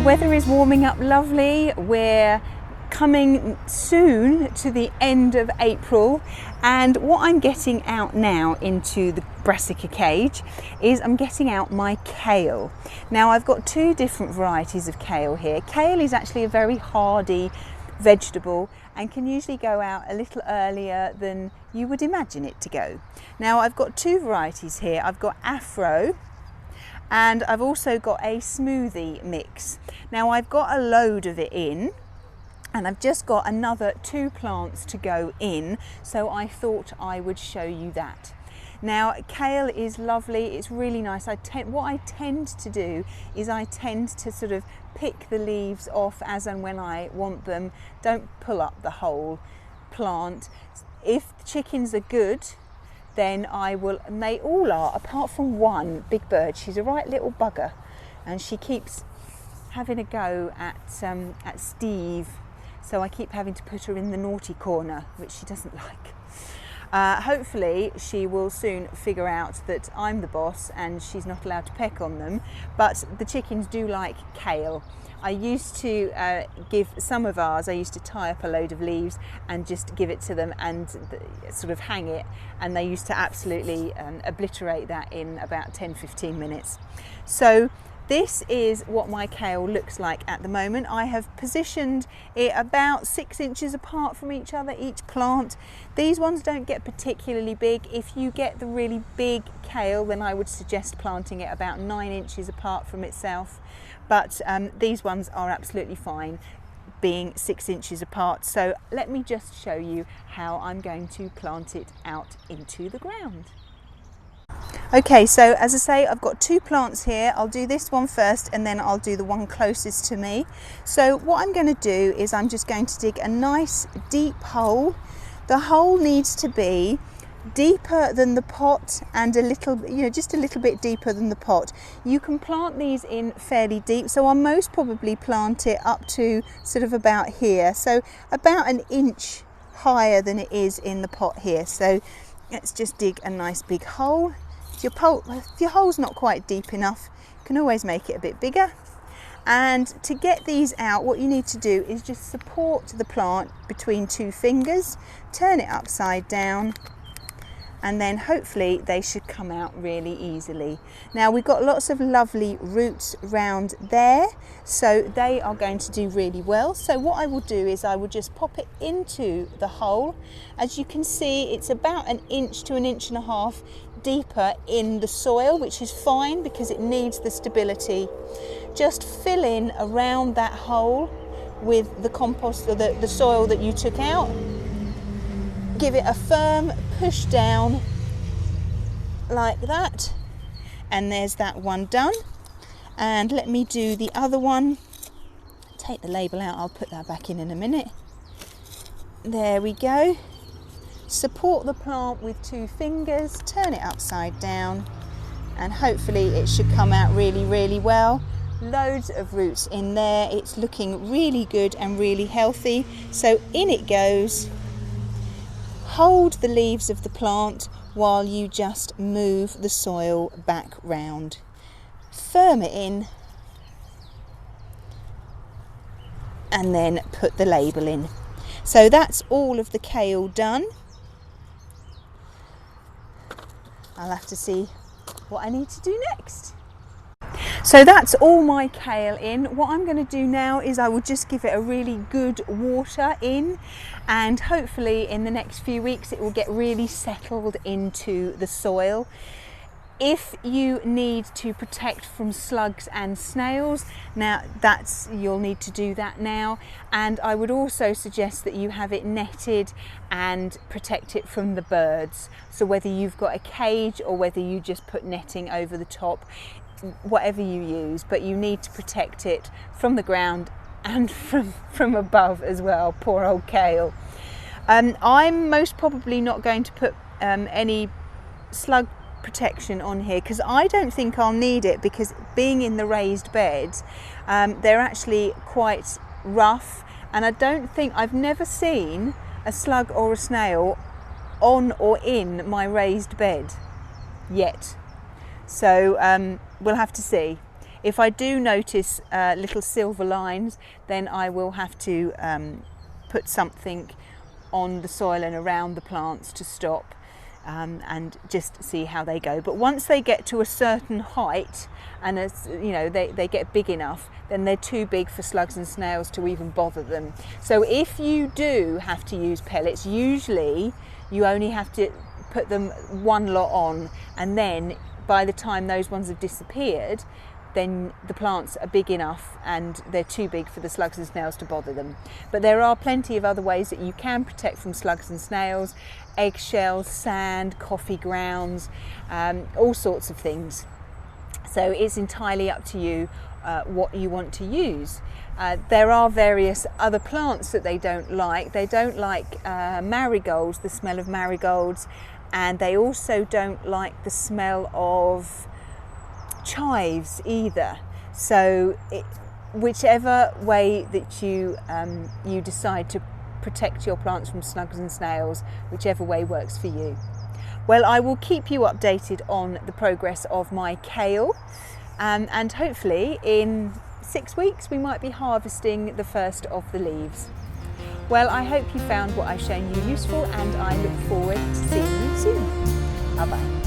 weather is warming up lovely. We're coming soon to the end of April, and what I'm getting out now into the brassica cage is I'm getting out my kale. Now I've got two different varieties of kale here. Kale is actually a very hardy vegetable and can usually go out a little earlier than you would imagine it to go. Now I've got two varieties here. I've got Afro and I've also got a smoothie mix. Now I've got a load of it in and I've just got another 2 plants to go in, so I thought I would show you that. Now kale is lovely, it's really nice. What I tend to do is I tend to sort of pick the leaves off as and when I want them. Don't pull up the whole plant. If the chickens are good, then I will, and they all are, apart from one big bird. She's a right little bugger and she keeps having a go at Steve, so I keep having to put her in the naughty corner, which she doesn't like. Hopefully she will soon figure out that I'm the boss and she's not allowed to peck on them, but the chickens do like kale. I used to give some of ours, I used to tie up a load of leaves and just give it to them and sort of hang it, and they used to absolutely obliterate that in about 10-15 minutes. So this is what my kale looks like at the moment. I have positioned it about 6 inches apart from each other, each plant. These ones don't get particularly big. If you get the really big kale, then I would suggest planting it about 9 inches apart from itself. But these ones are absolutely fine being 6 inches apart. So let me just show you how I'm going to plant it out into the ground. Okay, so as I say, I've got 2 plants here. I'll do this one first and then I'll do the one closest to me. So what I'm going to do is I'm just going to dig a nice deep hole. The hole needs to be deeper than the pot and a little, just a little bit deeper than the pot. You can plant these in fairly deep, so I'll most probably plant it up to sort of about here, so about 1 inch higher than it is in the pot here. So let's just dig a nice big hole. If your hole's not quite deep enough, you can always make it a bit bigger. And to get these out, what you need to do is just support the plant between 2 fingers, turn it upside down, and then hopefully they should come out really easily. Now we've got lots of lovely roots round there, so they are going to do really well. So what I will do is I will just pop it into the hole. As you can see, it's about 1 inch to 1.5 inches deeper in the soil, which is fine because it needs the stability. Just fill in around that hole with the compost or the soil that you took out. Give it a firm push down like that, and there's that one done. And let me do the other one. Take the label out, I'll put that back in a minute. There we go. Support the plant with 2 fingers, turn it upside down, and hopefully it should come out really, really well. Loads of roots in there. It's looking really good and really healthy. So in it goes. Hold the leaves of the plant while you just move the soil back round. Firm it in and then put the label in. So that's all of the kale done. I'll have to see what I need to do next. So that's all my kale in. What I'm going to do now is I will just give it a really good water in, and hopefully in the next few weeks it will get really settled into the soil. If you need to protect from slugs and snails, now you'll need to do that now. And I would also suggest that you have it netted and protect it from the birds. So whether you've got a cage or whether you just put netting over the top, whatever you use, but you need to protect it from the ground and from above as well. Poor old kale. I'm most probably not going to put any slug protection on here because I don't think I'll need it, because being in the raised beds, they're actually quite rough, and I've never seen a slug or a snail on or in my raised bed yet. So we'll have to see. If I do notice little silver lines, then I will have to put something on the soil and around the plants to stop and just see how they go. But once they get to a certain height, and as you know, they get big enough, then they're too big for slugs and snails to even bother them. So if you do have to use pellets, usually you only have to put them one lot on, and then by the time those ones have disappeared, then the plants are big enough and they're too big for the slugs and snails to bother them. But there are plenty of other ways that you can protect from slugs and snails: eggshells, sand, coffee grounds, all sorts of things. So it's entirely up to you what you want to use. There are various other plants that they don't like. They don't like marigolds, the smell of marigolds, and they also don't like the smell of chives either. So whichever way that you decide to protect your plants from slugs and snails, whichever way works for you. Well, I will keep you updated on the progress of my kale, and hopefully in 6 weeks we might be harvesting the first of the leaves. Well, I hope you found what I've shown you useful, and I look forward to seeing you soon. Bye bye.